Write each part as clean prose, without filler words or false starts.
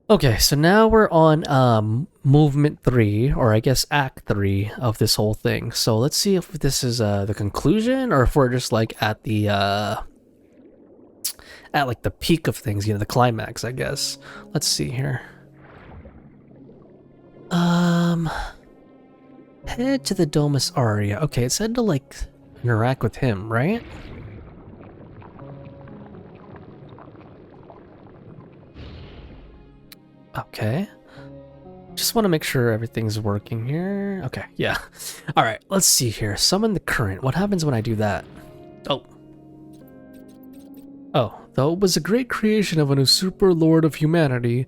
Okay, so now we're on movement 3, or I guess act 3 of this whole thing. So let's see if this is the conclusion, or if we're just like at the at like the peak of things, the climax, I guess. Let's see here. Um Head to the Domus Aria. Okay, it said to like interact with him, right? Okay. Just want to make sure everything's working here. Okay, yeah. All right, let's see here. Summon the current. What happens when I do that? Oh. Oh, though it was a great creation of an usurper lord of humanity,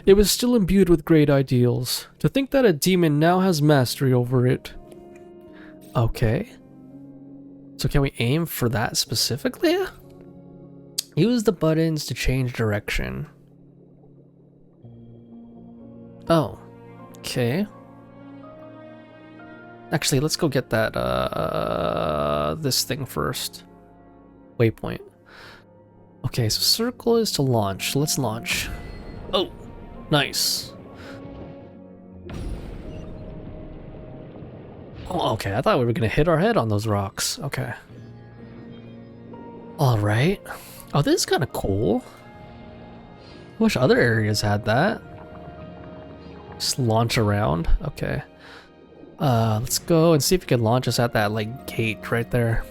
it was still imbued with great ideals. To think that a demon now has mastery over it. Okay. So can we aim for that specifically? Use the buttons to change direction. Oh. Okay. Actually, let's go get that, this thing first. Waypoint. Okay, so circle is to launch. Let's launch. Oh, nice. Oh, okay, I thought we were gonna hit our head on those rocks. Okay. Alright. Oh, this is kind of cool. I wish other areas had that. Just launch around. Okay. Let's go and see if we can launch us at that, like, gate right there.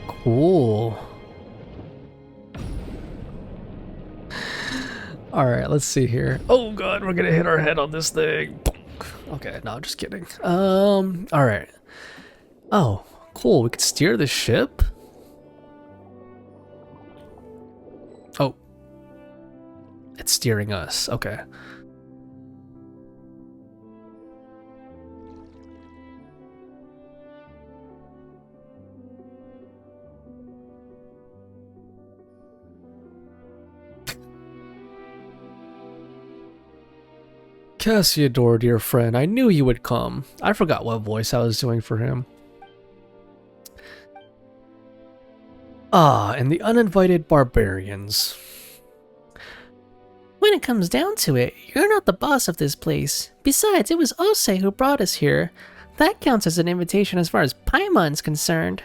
Cool. Alright, let's see here. Oh god, we're gonna hit our head on this thing. Okay, no, I'm just kidding. Alright. Oh, cool, we could steer the ship? Oh. It's steering us, okay. Cassiodor, dear friend, I knew you would come. I forgot what voice I was doing for him. Ah, and the uninvited barbarians. When it comes down to it, you're not the boss of this place. Besides, it was Ose who brought us here. That counts as an invitation as far as Paimon's concerned.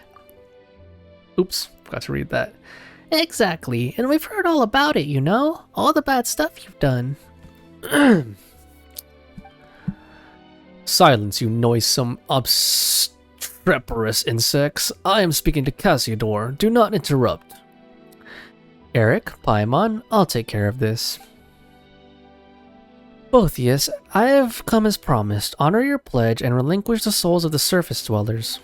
Oops, forgot to read that. Exactly, and we've heard all about it, you know? All the bad stuff you've done. Silence, you noisome, obstreperous insects. I am speaking to Cassiodor. Do not interrupt. Eric, Paimon, I'll take care of this. Boethius, I have come as promised. Honor your pledge and relinquish the souls of the surface dwellers.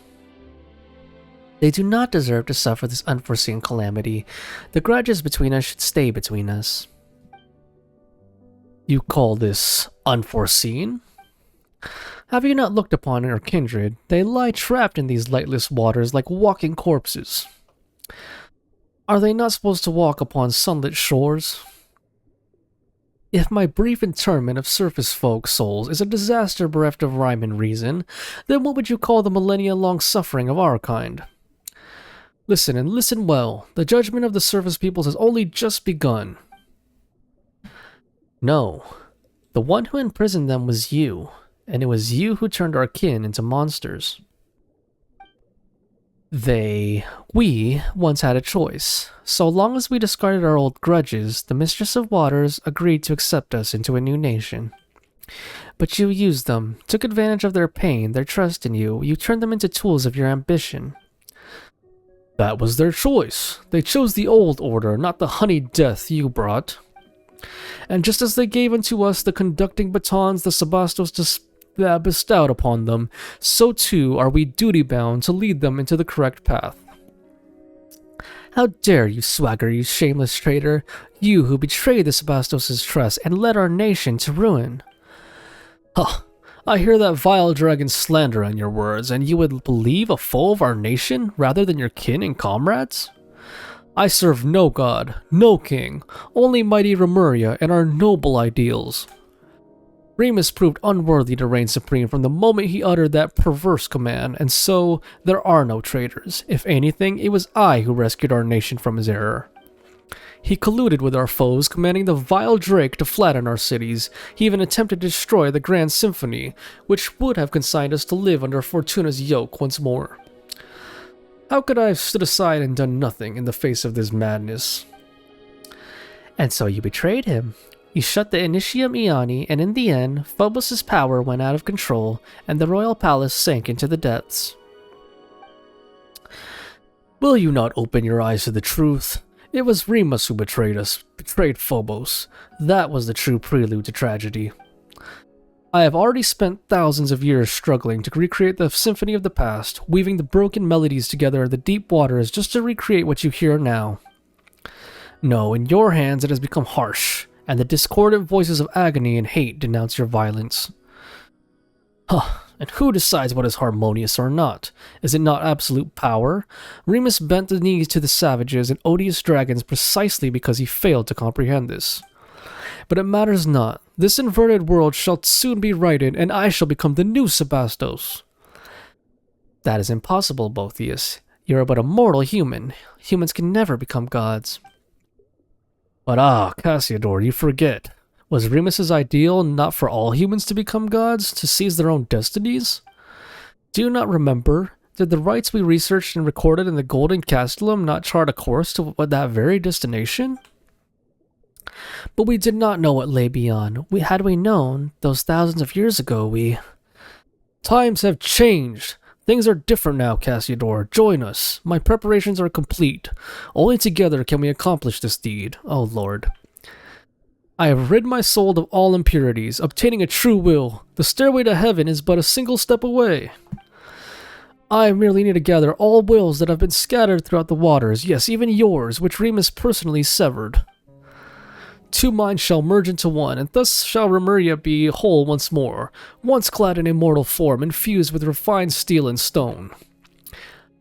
They do not deserve to suffer this unforeseen calamity. The grudges between us should stay between us. You call this unforeseen? Have you not looked upon our kindred? They lie trapped in these lightless waters like walking corpses. Are they not supposed to walk upon sunlit shores? If my brief internment of surface folk souls is a disaster bereft of rhyme and reason, then what would you call the millennia-long suffering of our kind? Listen, and listen well. The judgment of the surface peoples has only just begun. No. The one who imprisoned them was you, and it was you who turned our kin into monsters. We once had a choice. So long as we discarded our old grudges, the Mistress of Waters agreed to accept us into a new nation. But you used them, took advantage of their pain, their trust in you. You turned them into tools of your ambition. That was their choice. They chose the old order, not the honeyed death you brought. And just as they gave unto us the conducting batons the Sebastos bestowed upon them, so too are we duty-bound to lead them into the correct path. How dare you swagger, you shameless traitor, you who betrayed the Sebastos' trust and led our nation to ruin. Huh, I hear that vile dragon slander in your words, and you would believe a foe of our nation rather than your kin and comrades? I serve no god, no king, only mighty Remuria and our noble ideals. Remus proved unworthy to reign supreme from the moment he uttered that perverse command, and so there are no traitors. If anything, it was I who rescued our nation from his error. He colluded with our foes, commanding the vile Drake to flatten our cities. He even attempted to destroy the Grand Symphony, which would have consigned us to live under Fortuna's yoke once more. How could I have stood aside and done nothing in the face of this madness? And so you betrayed him. You shut the Initium Ioni, and in the end, Phobos' power went out of control, and the royal palace sank into the depths. Will you not open your eyes to the truth? It was Remus who betrayed us, betrayed Phobos. That was the true prelude to tragedy. I have already spent thousands of years struggling to recreate the symphony of the past, weaving the broken melodies together in the deep waters just to recreate what you hear now. No, in your hands it has become harsh, and the discordant voices of agony and hate denounce your violence. And who decides what is harmonious or not? Is it not absolute power? Remus bent the knees to the savages and odious dragons precisely because he failed to comprehend this. But it matters not. This inverted world shall soon be righted, and I shall become the new Sebastos. That is impossible, Boethius. You are but a mortal human. Humans can never become gods. But Cassiodor, you forget. Was Remus's ideal not for all humans to become gods, to seize their own destinies? Do you not remember? Did the rites we researched and recorded in the Golden Castellum not chart a course to that very destination? But we did not know what lay beyond. Had we known, those thousands of years ago, Times have changed. Things are different now, Cassiodor. Join us. My preparations are complete. Only together can we accomplish this deed. Oh, Lord. I have rid my soul of all impurities, obtaining a true will. The stairway to heaven is but a single step away. I merely need to gather all wills that have been scattered throughout the waters, yes, even yours, which Remus personally severed. Two minds shall merge into one, and thus shall Remuria be whole once more, once clad in immortal form and fused with refined steel and stone.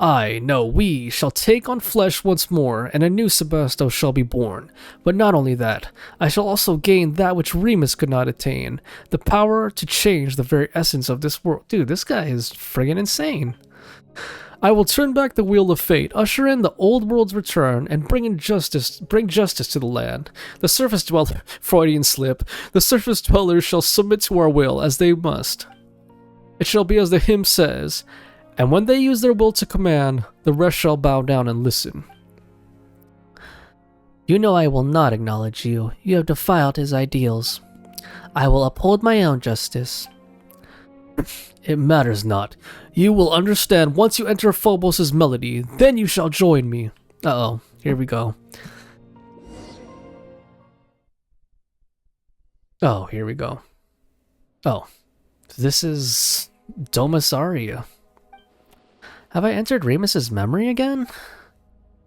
We shall take on flesh once more, and a new Sebastos shall be born. But not only that, I shall also gain that which Remus could not attain, the power to change the very essence of this world. Dude, this guy is friggin' insane. I will turn back the wheel of fate, usher in the old world's return, and bring justice to the land. The surface dweller, Freudian slip, the surface dwellers shall submit to our will, as they must. It shall be as the hymn says, and when they use their will to command, the rest shall bow down and listen. You know I will not acknowledge you. You have defiled his ideals. I will uphold my own justice. It matters not. You will understand once you enter Phobos' melody, then you shall join me. Uh-oh, here we go. Oh, here we go. Oh, this is Domus Aria. Have I entered Remus's memory again?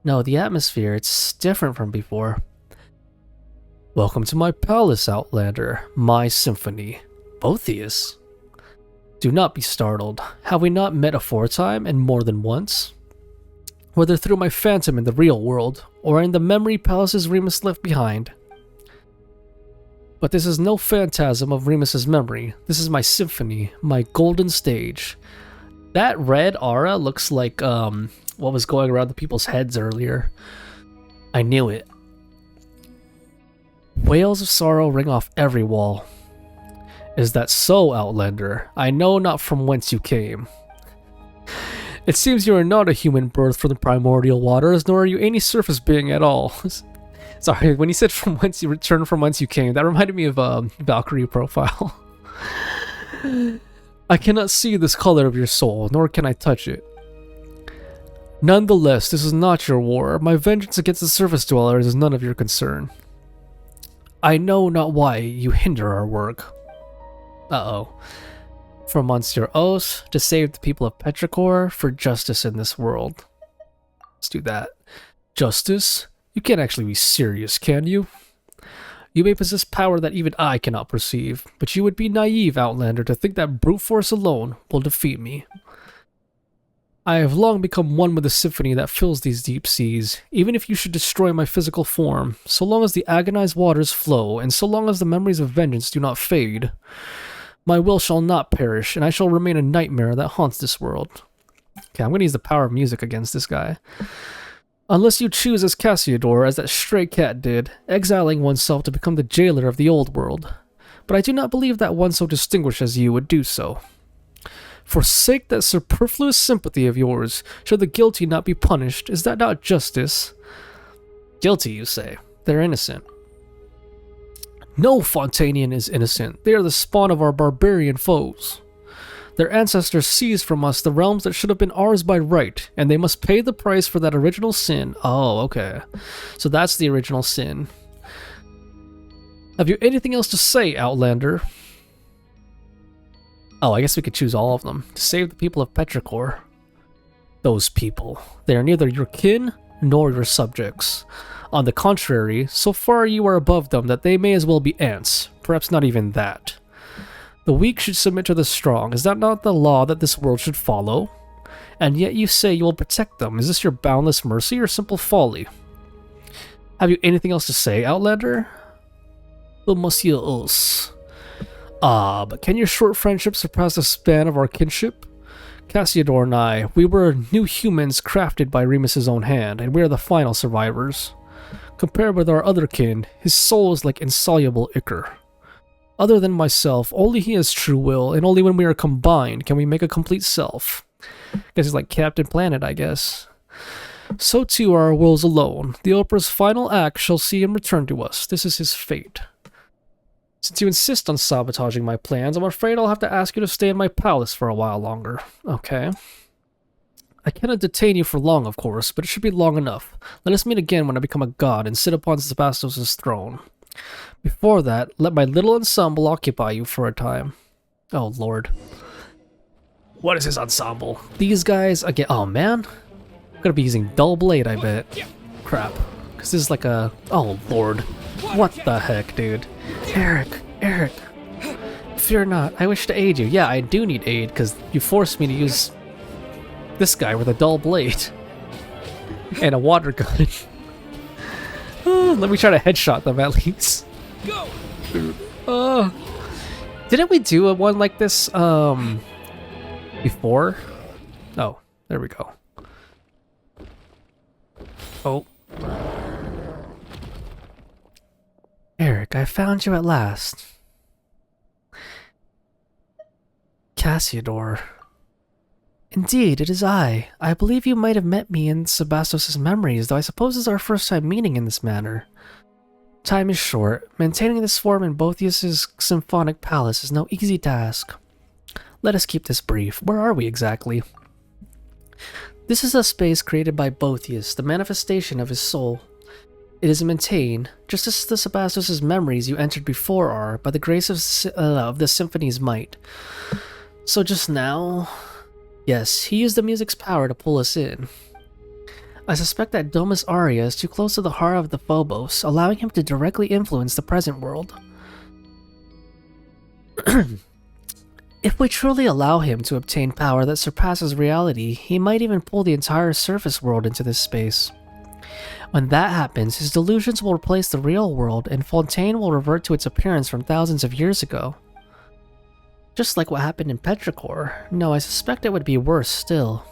No, the atmosphere, it's different from before. Welcome to my palace, Outlander, my symphony. Boethius. Do not be startled. Have we not met aforetime and more than once? Whether through my phantom in the real world, or in the memory palaces Remus left behind. But this is no phantasm of Remus's memory. This is my symphony, my golden stage. That red aura looks like what was going around the people's heads earlier. I knew it. Wails of sorrow ring off every wall. Is that so, Outlander? I know not from whence you came. It seems you are not a human birth from the primordial waters, nor are you any surface being at all. Sorry, when you said from whence you returned from whence you came, that reminded me of Valkyrie profile. I cannot see this color of your soul, nor can I touch it. Nonetheless, this is not your war. My vengeance against the surface dwellers is none of your concern. I know not why you hinder our work. Uh-oh. For Monsieur Os, to save the people of Petrichor, for justice in this world. Let's do that. Justice? You can't actually be serious, can you? You may possess power that even I cannot perceive, but you would be naive, Outlander, to think that brute force alone will defeat me. I have long become one with the symphony that fills these deep seas, even if you should destroy my physical form, so long as the agonized waters flow, and so long as the memories of vengeance do not fade. My will shall not perish, and I shall remain a nightmare that haunts this world. Okay, I'm gonna use the power of music against this guy. Unless you choose as Cassiodor, as that stray cat did, exiling oneself to become the jailer of the old world. But I do not believe that one so distinguished as you would do so. Forsake that superfluous sympathy of yours. Should the guilty not be punished, is that not justice? Guilty, you say. They're innocent. No Fontanian is innocent. They are the spawn of our barbarian foes. Their ancestors seized from us the realms that should have been ours by right, and they must pay the price for that original sin. Oh, okay. So that's the original sin. Have you anything else to say, Outlander? Oh, I guess we could choose all of them. To save the people of Petrichor. Those people. They are neither your kin nor your subjects. On the contrary, so far you are above them that they may as well be ants. Perhaps not even that. The weak should submit to the strong. Is that not the law that this world should follow? And yet you say you will protect them. Is this your boundless mercy or simple folly? Have you anything else to say, Outlander? The Monsieur Os. Ah, but can your short friendship surpass the span of our kinship? Cassiodor and I, we were new humans crafted by Remus's own hand, and we are the final survivors. Compared with our other kin, his soul is like insoluble ichor. Other than myself, only he has true will, and only when we are combined can we make a complete self. Guess he's like Captain Planet, I guess. So too are our wills alone. The Opera's final act shall see him return to us. This is his fate. Since you insist on sabotaging my plans, I'm afraid I'll have to ask you to stay in my palace for a while longer. Okay. I cannot detain you for long, of course, but it should be long enough. Let us meet again when I become a god and sit upon Sebastos' throne. Before that, let my little ensemble occupy you for a time. Oh, Lord. What is his ensemble? These guys, again, oh man. I'm gonna be using dull blade, I bet. Crap. Because this is like a, oh Lord. What the heck, dude? Eric. Fear not, I wish to aid you. Yeah, I do need aid, because you forced me to use this guy with a dull blade. And a water gun. Let me try to headshot them at least. Go! Didn't we do a one like this, before? Oh, there we go. Oh. Eric, I found you at last. Cassiodor. Indeed, it is I. I believe you might have met me in Sebastos' memories, though I suppose it's our first time meeting in this manner. Time is short. Maintaining this form in Boethius' symphonic palace is no easy task. Let us keep this brief. Where are we exactly? This is a space created by Boethius, the manifestation of his soul. It is maintained, just as the Sebastos' memories you entered before are, by the grace of the symphony's might. So just now... Yes, he used the music's power to pull us in. I suspect that Domus Aria is too close to the heart of the Phobos, allowing him to directly influence the present world. If we truly allow him to obtain power that surpasses reality, he might even pull the entire surface world into this space. When that happens, his delusions will replace the real world, and Fontaine will revert to its appearance from thousands of years ago. Just like what happened in Petrichor. No, I suspect it would be worse still.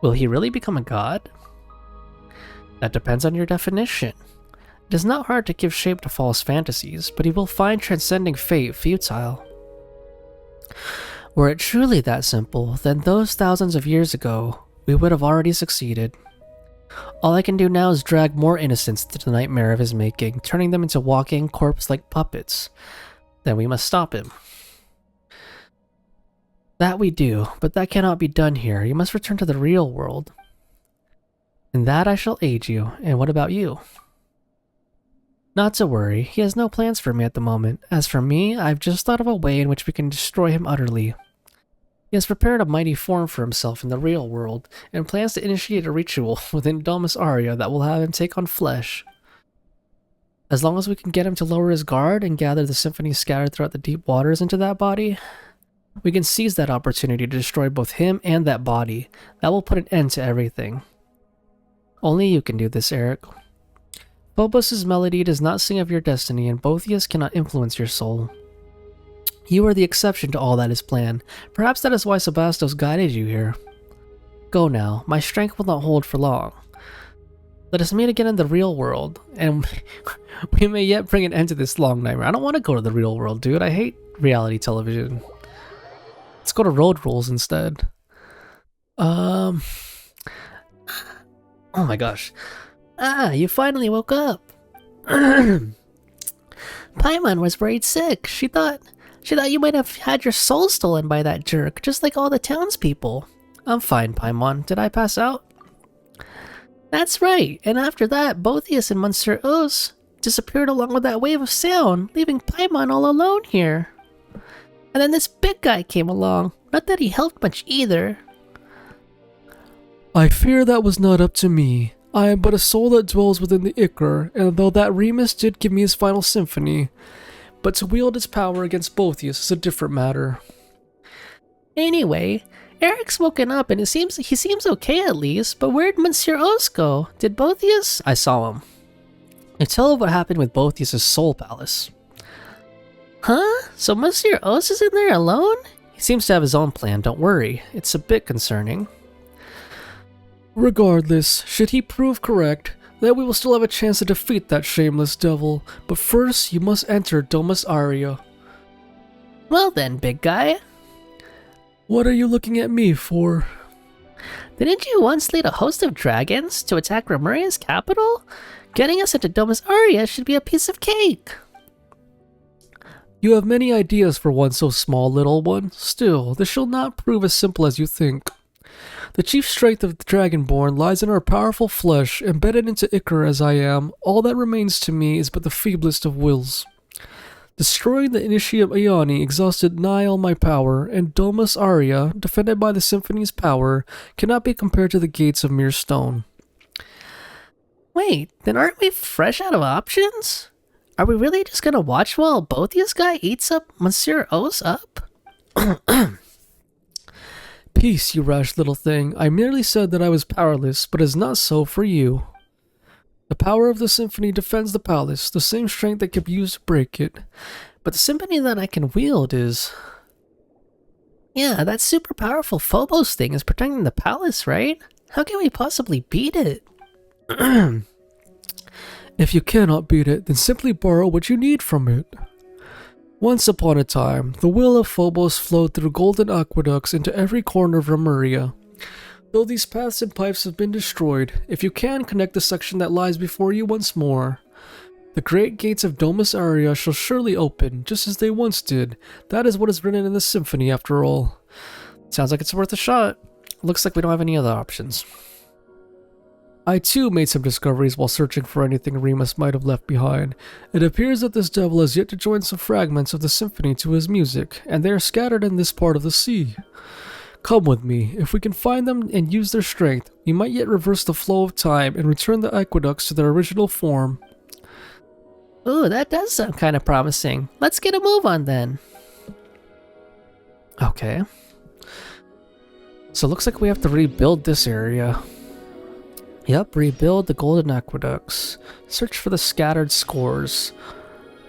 Will he really become a god? That depends on your definition. It is not hard to give shape to false fantasies, but he will find transcending fate futile. Were it truly that simple, then those thousands of years ago, we would have already succeeded. All I can do now is drag more innocents to the nightmare of his making, turning them into walking, corpse-like puppets. Then we must stop him. That we do, but that cannot be done here. You must return to the real world. In that I shall aid you. And what about you? Not to worry, he has no plans for me at the moment. As for me, I've just thought of a way in which we can destroy him utterly. He has prepared a mighty form for himself in the real world, and plans to initiate a ritual within Domus Aria that will have him take on flesh. As long as we can get him to lower his guard and gather the symphony scattered throughout the deep waters into that body, We can seize that opportunity to destroy both him and that body. That will put an end to everything. Only you can do this, Eric. Phobos' melody does not sing of your destiny, and Boethius cannot influence your soul. You are the exception to all that is planned. Perhaps that is why Sebastos guided you here. Go now. My strength will not hold for long. Let us meet again in the real world, and we may yet bring an end to this long nightmare. I don't want to go to the real world, dude. I hate reality television. Let's go to Road Rules instead. Oh my gosh. You finally woke up. Paimon was worried sick. She thought you might have had your soul stolen by that jerk, just like all the townspeople. I'm fine, Paimon. Did I pass out? That's right. And after that, Boethius and Monsieur Os disappeared along with that wave of sound, leaving Paimon all alone here. And then this big guy came along. Not that he helped much either. I fear that was not up to me. I am but a soul that dwells within the Ichor, and though that Remus did give me his final symphony, but to wield its power against Boethius is a different matter. Anyway, Eric's woken up and he seems okay at least, but where'd Monsieur Os go? Did Boethius? I saw him. You tell what happened with Boethius' soul palace. Huh? So Monsieur Os is in there alone? He seems to have his own plan, don't worry. It's a bit concerning. Regardless, should he prove correct, then we will still have a chance to defeat that shameless devil, but first you must enter Domus Aria. Well then, big guy. What are you looking at me for? Didn't you once lead a host of dragons to attack Remuria's capital? Getting us into Domus Aria should be a piece of cake. You have many ideas for one so small, little one. Still, this shall not prove as simple as you think. The chief strength of the Dragonborn lies in our powerful flesh. Embedded into Ichor as I am, all that remains to me is but the feeblest of wills. Destroying the Initium Ioni exhausted nigh all my power, and Domus Aria, defended by the symphony's power, cannot be compared to the gates of mere stone. Wait, then aren't we fresh out of options? Are we really just gonna watch while Boethius guy eats up Monsieur Os up? Peace, you rash little thing. I merely said that I was powerless, but it is not so for you. The power of the symphony defends the palace, the same strength that can be used to break it. But the symphony that I can wield is... Yeah, that super powerful Phobos thing is protecting the palace, right? How can we possibly beat it? If you cannot beat it, then simply borrow what you need from it. Once upon a time, the will of Phobos flowed through golden aqueducts into every corner of Remuria. Though these paths and pipes have been destroyed, if you can connect the section that lies before you once more, the great gates of Domus Aria shall surely open, just as they once did. That is what is written in the symphony, after all. Sounds like it's worth a shot. Looks like we don't have any other options. I too made some discoveries while searching for anything Remus might have left behind. It appears that this devil has yet to join some fragments of the symphony to his music, and they are scattered in this part of the sea. Come with me. If we can find them and use their strength, we might yet reverse the flow of time and return the aqueducts to their original form. Ooh, that does sound kind of promising. Let's get a move on then. Okay. So it looks like we have to rebuild this area. Yep, rebuild the golden aqueducts. Search for the scattered scores.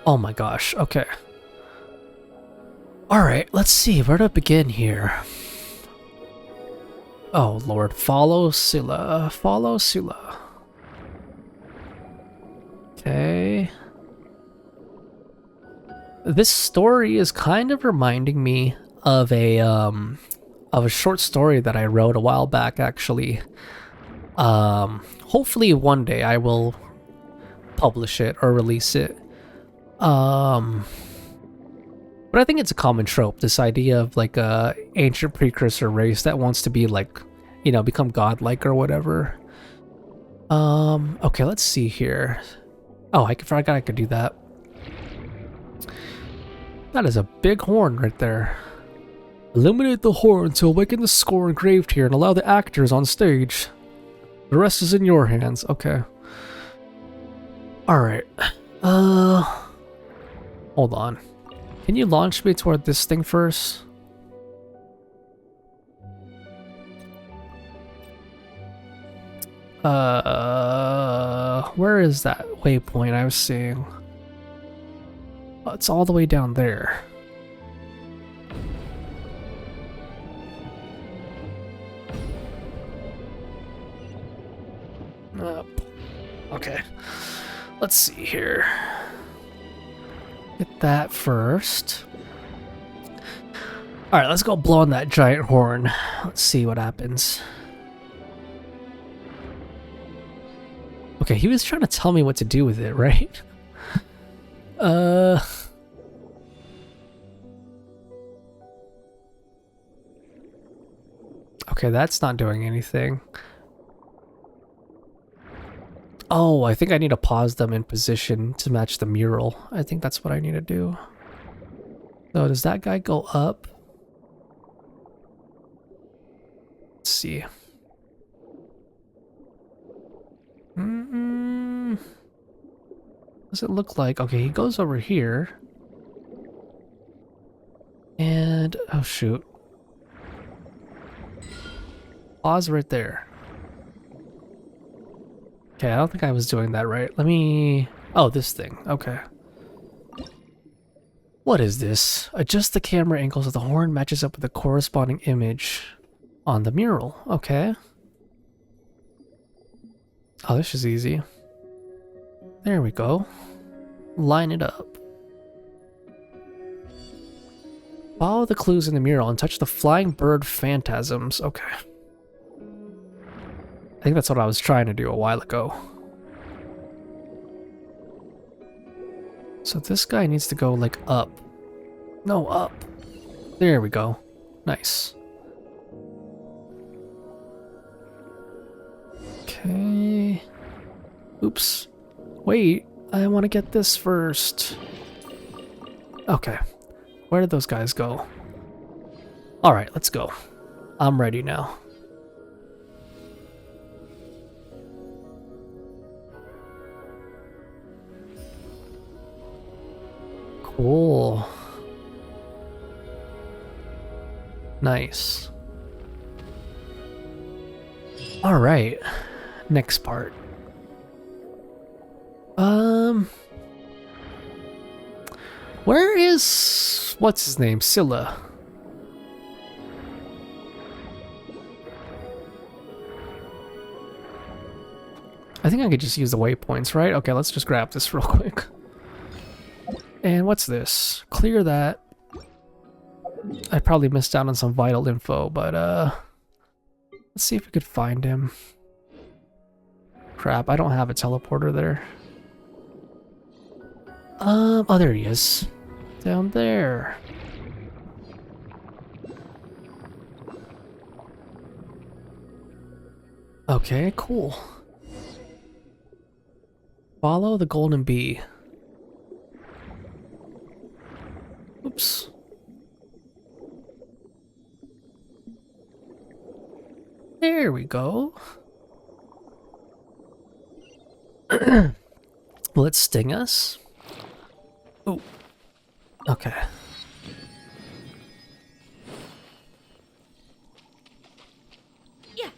Oh my gosh, okay. Alright, let's see, where to begin here? Oh lord, follow Scylla. Follow Scylla. Okay. This story is kind of reminding me of a short story that I wrote a while back, actually. Hopefully one day I will publish it or release it. But I think it's a common trope, this idea of like a ancient precursor race that wants to be like, you know, become godlike or whatever. Okay, let's see here. Oh, I forgot I could do that. That is a big horn right there. Illuminate the horn to awaken the score engraved here and allow the actors on stage. The rest is in your hands. Okay. Alright. Hold on. Can you launch me toward this thing first? Where is that waypoint I was seeing? Oh, it's all the way down there. Up. Okay. Let's see here. Get that first. Alright, let's go blow on that giant horn. Let's see what happens. Okay, he was trying to tell me what to do with it, right? Okay, that's not doing anything. Oh, I think I need to pause them in position to match the mural. I think that's what I need to do. So does that guy go up? Let's see. Does it look like... Okay, he goes over here. And... Oh, shoot. Pause right there. Okay, I don't think I was doing that right. Let me... Oh, this thing. Okay. What is this? Adjust the camera angle so the horn matches up with the corresponding image on the mural. Okay. Oh, this is easy. There we go. Line it up. Follow the clues in the mural and touch the flying bird phantasms. Okay. I think that's what I was trying to do a while ago. So this guy needs to go like up. No, up. There we go. Nice. Okay. Oops. Wait, I want to get this first. Okay. Where did those guys go? Alright, let's go. I'm ready now. Cool. Nice. Alright. Next part. Where is... What's his name? Scylla. I think I could just use the waypoints, right? Okay, let's just grab this real quick. And what's this? Clear that. I probably missed out on some vital info, but let's see if we could find him. Crap, I don't have a teleporter there. Oh, there he is. Down there. Okay, cool. Follow the golden bee. Oops. There we go. Will it sting us? Oh. Okay. Yeah.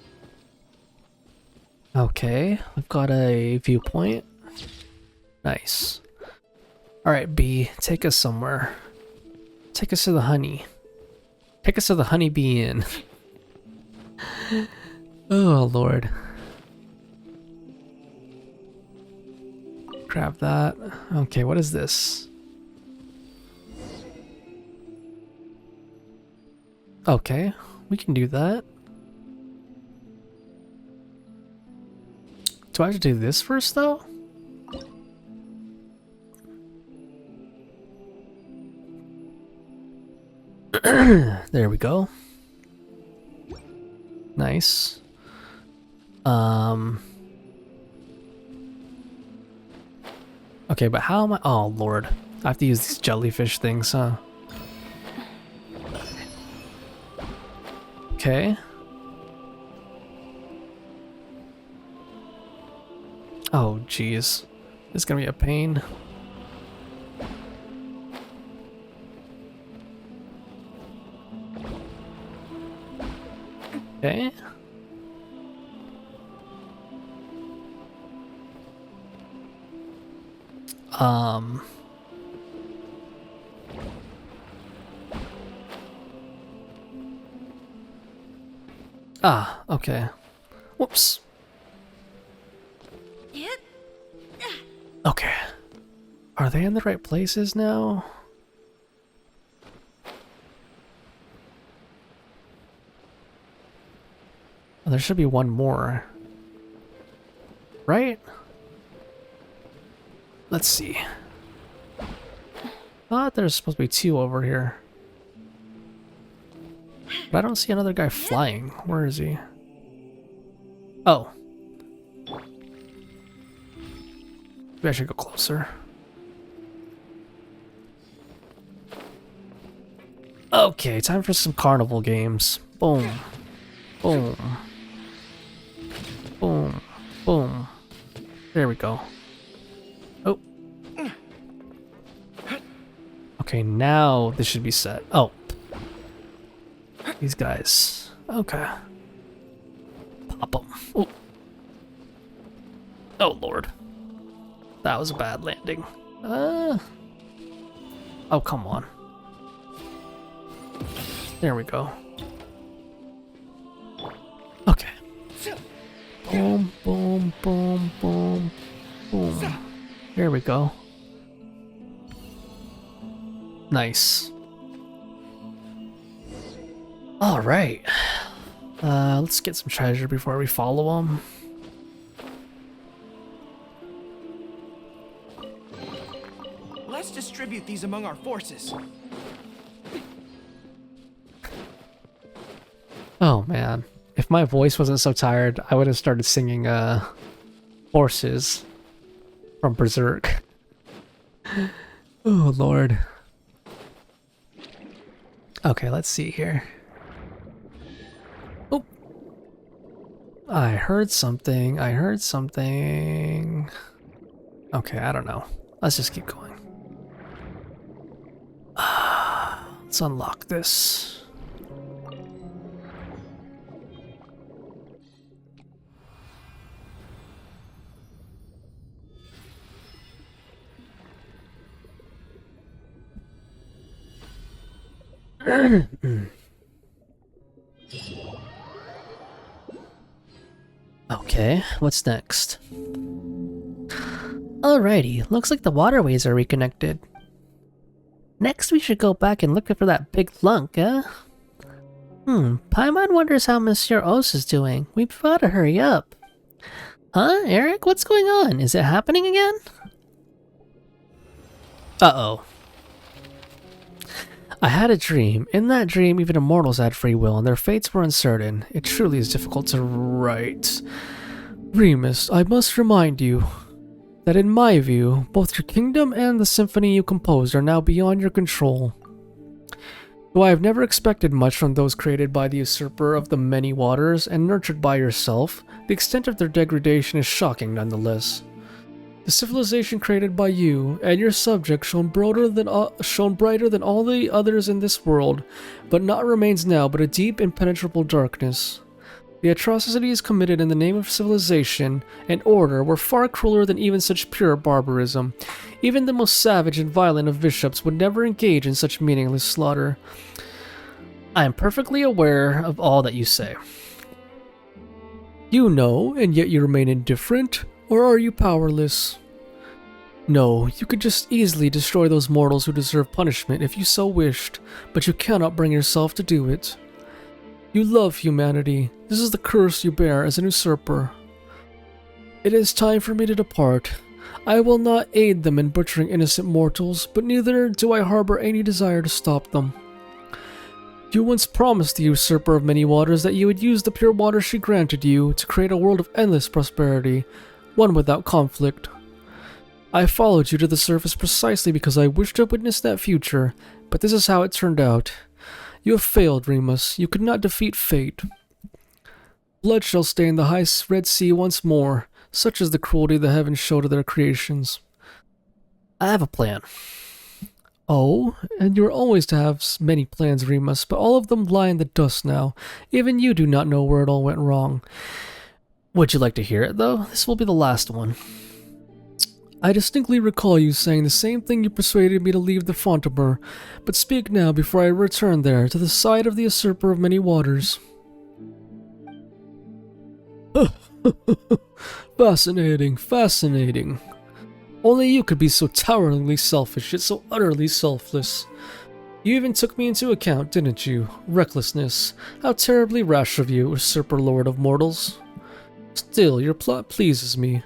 Okay, we've got a viewpoint. Nice. Alright, bee, take us somewhere. Take us to the honey. Take us to the honeybee inn. Oh, Lord. Grab that. Okay, what is this? Okay, we can do that. Do I have to do this first, though? There we go. Nice. Okay, but how am I... Oh, Lord. I have to use these jellyfish things, huh? Okay. Oh, jeez. This is gonna be a pain. Okay. Um... Ah, okay. Whoops. Yep. Okay. Are they in the right places now? Oh, there should be one more. Right? Let's see. Thought there's supposed to be two over here. But I don't see another guy flying. Where is he? Oh. Maybe I should go closer. Okay, time for some carnival games. Boom. Boom. Boom. Boom. There we go. Oh. Okay, now this should be set. Oh. These guys. Okay. Pop them. Oh. Oh, Lord. That was a bad landing. Oh, come on. There we go. Okay. Boom, boom, boom, boom, boom. There we go. Nice. All right. Let's get some treasure before we follow them. Let's distribute these among our forces. Oh man, if my voice wasn't so tired, I would have started singing Horses from Berserk. Oh Lord. Okay, let's see here. Oh. I heard something. I heard something. Okay, I don't know. Let's just keep going. Let's unlock this. Okay, what's next? Alrighty, looks like the waterways are reconnected. Next we should go back and look for that big lunk, eh? Paimon wonders how Monsieur Os is doing. We've gotta hurry up. Huh, Eric? What's going on? Is it happening again? Uh-oh. I had a dream. In that dream, even immortals had free will, and their fates were uncertain. It truly is difficult to write. Remus, I must remind you that in my view, both your kingdom and the symphony you composed are now beyond your control. Though I have never expected much from those created by the usurper of the many waters and nurtured by yourself, the extent of their degradation is shocking nonetheless. The civilization created by you and your subjects shone brighter than all the others in this world, but naught remains now but a deep, impenetrable darkness. The atrocities committed in the name of civilization and order were far crueler than even such pure barbarism. Even the most savage and violent of bishops would never engage in such meaningless slaughter. I am perfectly aware of all that you say. You know, and yet you remain indifferent? Or are you powerless? No, you could just easily destroy those mortals who deserve punishment if you so wished, but you cannot bring yourself to do it. You love humanity. This is the curse you bear as an usurper. It is time for me to depart. I will not aid them in butchering innocent mortals, but neither do I harbor any desire to stop them. You once promised the usurper of many waters that you would use the pure water she granted you to create a world of endless prosperity, one without conflict. I followed you to the surface precisely because I wished to witness that future, but this is how it turned out. You have failed, Remus. You could not defeat fate. Blood shall stain the high Red Sea once more. Such is the cruelty the heavens show to their creations. I have a plan. Oh, and you are always to have many plans, Remus, but all of them lie in the dust now. Even you do not know where it all went wrong. Would you like to hear it, though? This will be the last one. I distinctly recall you saying the same thing you persuaded me to leave the Fontainebleau, but speak now before I return there, to the side of the usurper of many waters. Fascinating, fascinating. Only you could be so toweringly selfish, yet so utterly selfless. You even took me into account, didn't you? Recklessness. How terribly rash of you, usurper lord of mortals. Still, your plot pleases me.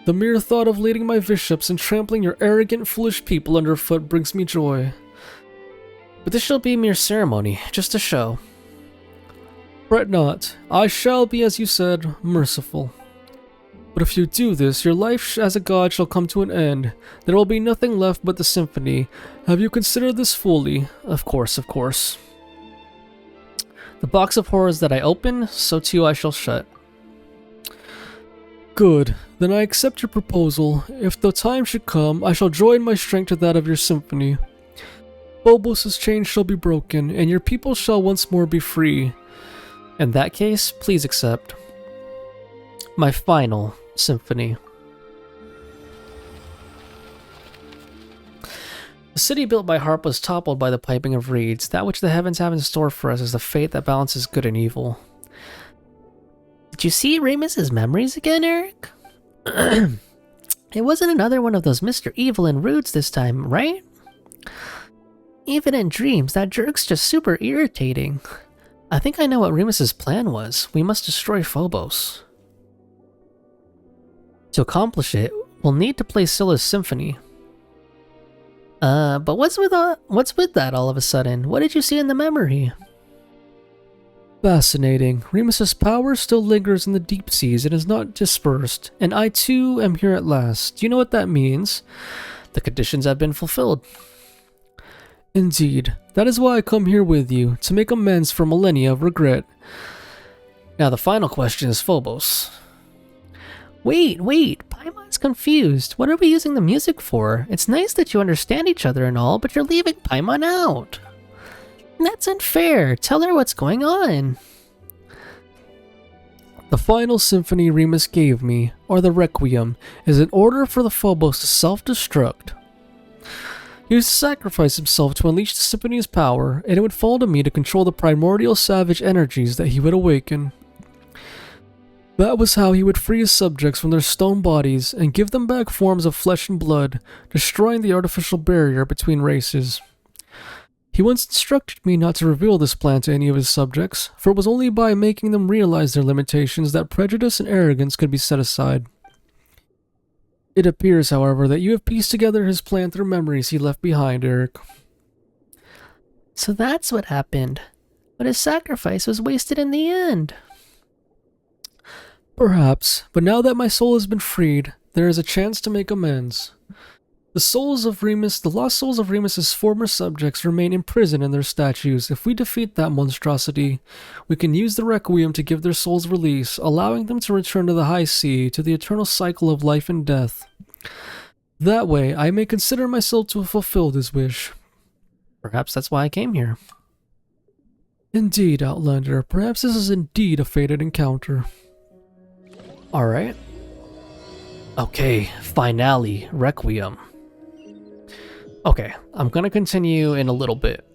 The mere thought of leading my bishops and trampling your arrogant, foolish people underfoot brings me joy. But this shall be mere ceremony, just a show. Fret not. I shall be, as you said, merciful. But if you do this, your life as a god shall come to an end. There will be nothing left but the symphony. Have you considered this fully? Of course, of course. The box of horrors that I open, so too I shall shut. Good. Then I accept your proposal. If the time should come, I shall join my strength to that of your symphony. Phobos' chains shall be broken, and your people shall once more be free. In that case, please accept my final symphony. The city built by Harp was toppled by the piping of reeds. That which the heavens have in store for us is the fate that balances good and evil. Did you see Remus's memories again, Eric? It wasn't another one of those Mr. Evil and Rudes this time, right? Even in dreams, that jerk's just super irritating. I think I know what Remus's plan was. We must destroy Phobos. To accomplish it, we'll need to play Scylla's symphony. But what's with that all of a sudden? What did you see in the memory? Fascinating. Remus's power still lingers in the deep seas and is not dispersed, and I too am here at last. Do you know what that means? The conditions have been fulfilled. Indeed. That is why I come here with you, to make amends for millennia of regret. Now the final question is Phobos. Wait, Paimon's confused. What are we using the music for? It's nice that you understand each other and all, but you're leaving Paimon out. That's unfair. Tell her what's going on. The final symphony Remus gave me, or the Requiem, is an order for the Phobos to self-destruct. He was to sacrifice himself to unleash the symphony's power, and it would fall to me to control the primordial savage energies that he would awaken. That was how he would free his subjects from their stone bodies and give them back forms of flesh and blood, destroying the artificial barrier between races. He once instructed me not to reveal this plan to any of his subjects, for it was only by making them realize their limitations that prejudice and arrogance could be set aside. It appears, however, that you have pieced together his plan through memories he left behind, Eric. So that's what happened. But his sacrifice was wasted in the end. Perhaps, but now that my soul has been freed, there is a chance to make amends. The lost souls of Remus's former subjects remain imprisoned in their statues. If we defeat that monstrosity, we can use the Requiem to give their souls release, allowing them to return to the high sea, to the eternal cycle of life and death. That way, I may consider myself to have fulfilled his wish. Perhaps that's why I came here. Indeed, Outlander, perhaps this is indeed a fated encounter. Alright. Okay, finale, Requiem. Okay, I'm gonna continue in a little bit.